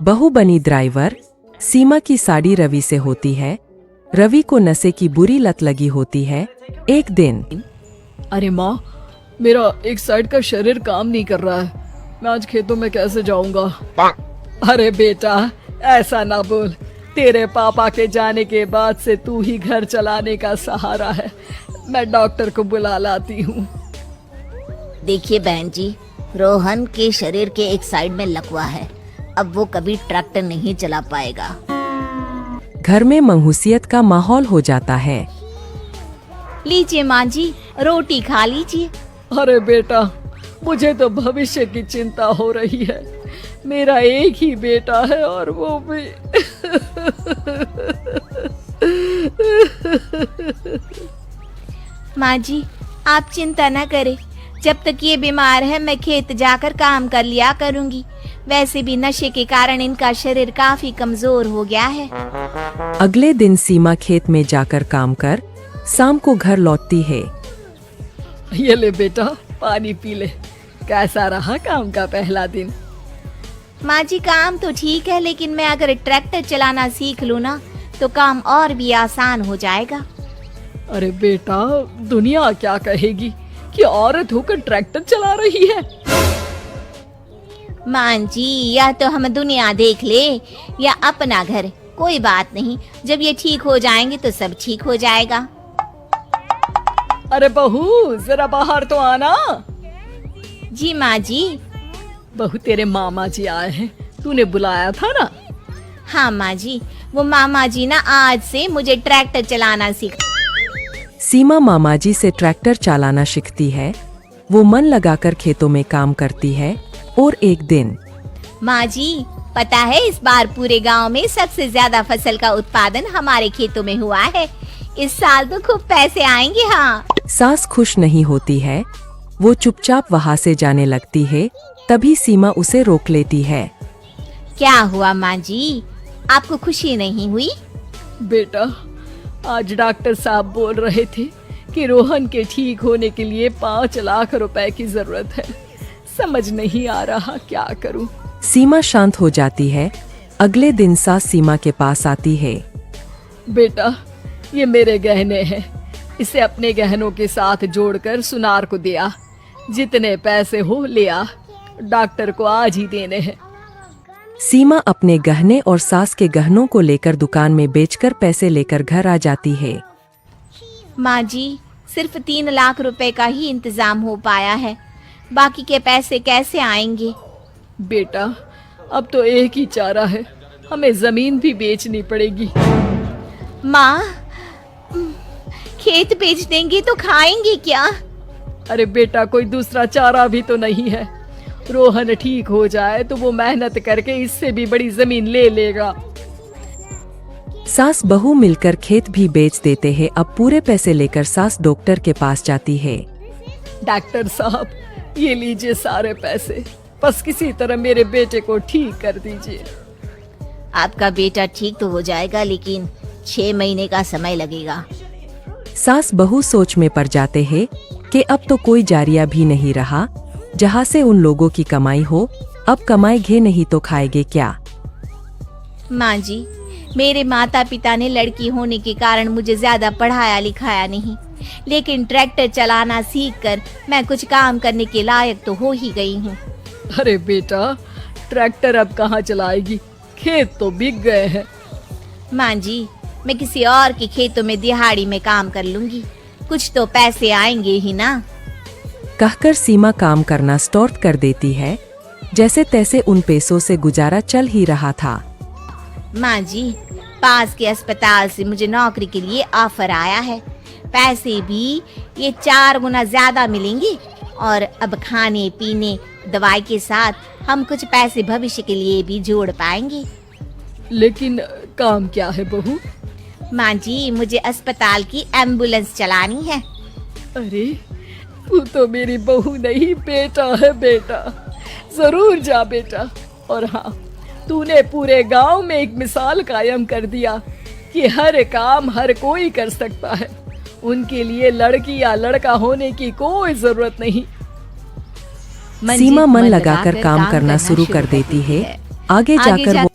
बहू बनी ड्राइवर। सीमा की साड़ी रवि से होती है। रवि को नशे की बुरी लत लगी होती है। एक दिन अरे माँ, मेरा एक साइड का शरीर काम नहीं कर रहा है। मैं आज खेतों में कैसे जाऊंगा? अरे बेटा, ऐसा ना बोल। तेरे पापा के जाने के बाद से तू ही घर चलाने का सहारा है। मैं डॉक्टर को बुला लाती हूँ। देखिए बहन जी, रोहन के शरीर के एक साइड में लकवा है। अब वो कभी ट्रैक्टर नहीं चला पाएगा। घर में मंहूसियत का माहौल हो जाता है। लीजिए माँ जी, रोटी खा लीजिए। अरे बेटा, मुझे तो भविष्य की चिंता हो रही है। मेरा एक ही बेटा है और वो भी माँ जी, आप चिंता न करें। जब तक ये बीमार है मैं खेत जाकर काम कर लिया करूँगी। वैसे भी नशे के कारण इनका शरीर काफी कमजोर हो गया है। अगले दिन सीमा खेत में जाकर काम कर शाम को घर लौटती है। ये ले बेटा, पानी पी ले। कैसा रहा काम का पहला दिन? माँ जी, काम तो ठीक है, लेकिन मैं अगर ट्रैक्टर चलाना सीख लूँ ना तो काम और भी आसान हो जाएगा। अरे बेटा, दुनिया क्या कहेगी कि औरत होकर ट्रैक्टर चला रही है। माँ जी, या तो हम दुनिया देख ले या अपना घर, कोई बात नहीं। जब ये ठीक हो जाएंगे तो सब ठीक हो जाएगा। अरे बहू, जरा बाहर तो आना। जी माँ जी। बहू, तेरे मामा जी आए हैं, तूने बुलाया था ना? हाँ माँ जी, वो मामा जी ना आज से मुझे ट्रैक्टर चलाना सीख। सीमा मामाजी से ट्रैक्टर चलाना सीखती है। वो मन लगाकर खेतों में काम करती है। और एक दिन माँ जी, पता है इस बार पूरे गांव में सबसे ज्यादा फसल का उत्पादन हमारे खेतों में हुआ है। इस साल तो खूब पैसे आएंगे। हाँ। सास खुश नहीं होती है। वो चुपचाप वहाँ से जाने लगती है। तभी सीमा उसे रोक लेती है। क्या हुआ माँ जी, आपको खुशी नहीं हुई? बेटा, आज डॉक्टर साहब बोल रहे थे कि रोहन के ठीक होने के लिए 5 लाख रुपए की जरूरत है। समझ नहीं आ रहा क्या करूं। सीमा शांत हो जाती है। अगले दिन सास सीमा के पास आती है। बेटा, ये मेरे गहने हैं। इसे अपने गहनों के साथ जोड़कर सुनार को दिया। जितने पैसे हो ले आ। डॉक्टर को आज ही देने हैं। सीमा अपने गहने और सास के गहनों को लेकर दुकान में बेचकर पैसे लेकर घर आ जाती है। माँ जी, सिर्फ 3 लाख रुपए का ही इंतजाम हो पाया है। बाकी के पैसे कैसे आएंगे? बेटा, अब तो एक ही चारा है, हमें जमीन भी बेचनी पड़ेगी। माँ, खेत बेच देंगे तो खाएंगे क्या? अरे बेटा, कोई दूसरा चारा भी तो नहीं है। रोहन ठीक हो जाए तो वो मेहनत करके इससे भी बड़ी जमीन ले लेगा। सास बहू मिलकर खेत भी बेच देते हैं। अब पूरे पैसे लेकर सास डॉक्टर के पास जाती है। डॉक्टर साहब, ये लीजिए सारे पैसे। बस किसी तरह मेरे बेटे को ठीक कर दीजिए। आपका बेटा ठीक तो हो जाएगा, लेकिन 6 महीने का समय लगेगा। सास बहू सोच में पड़ जाते हैं कि अब तो कोई जारिया भी नहीं रहा जहाँ से उन लोगों की कमाई हो। अब कमाएंगे नहीं तो खाएंगे क्या? माँ जी, मेरे माता पिता ने लड़की होने के कारण मुझे ज्यादा पढ़ाया लिखाया नहीं, लेकिन ट्रैक्टर चलाना सीखकर मैं कुछ काम करने के लायक तो हो ही गई हूँ। अरे बेटा, ट्रैक्टर अब कहाँ चलाएगी? खेत तो बिक गए हैं। माँ जी, मैं किसी और के खेतों में दिहाड़ी में काम कर लूंगी। कुछ तो पैसे आएंगे ही ना। कहकर सीमा काम करना स्टार्ट कर देती है। जैसे तैसे उन पैसों से गुजारा चल ही रहा था। माँ जी, पास के अस्पताल से मुझे नौकरी के लिए ऑफर आया है। पैसे भी ये 4 गुना ज्यादा मिलेंगे और अब खाने पीने दवाई के साथ हम कुछ पैसे भविष्य के लिए भी जोड़ पाएंगे। लेकिन काम क्या है बहू? माँ जी, मुझे अस्पताल की एम्बुलेंस चलानी है। अरे, तू तो मेरी बहू नहीं, बेटा है। बेटा, जरूर जा बेटा। और हाँ, तूने पूरे गांव में एक मिसाल कायम कर दिया कि हर काम हर कोई कर सकता है। उनके लिए लड़की या लड़का होने की कोई जरूरत नहीं। सीमा मन लगाकर काम करना शुरू कर देती है। आगे जाकर वो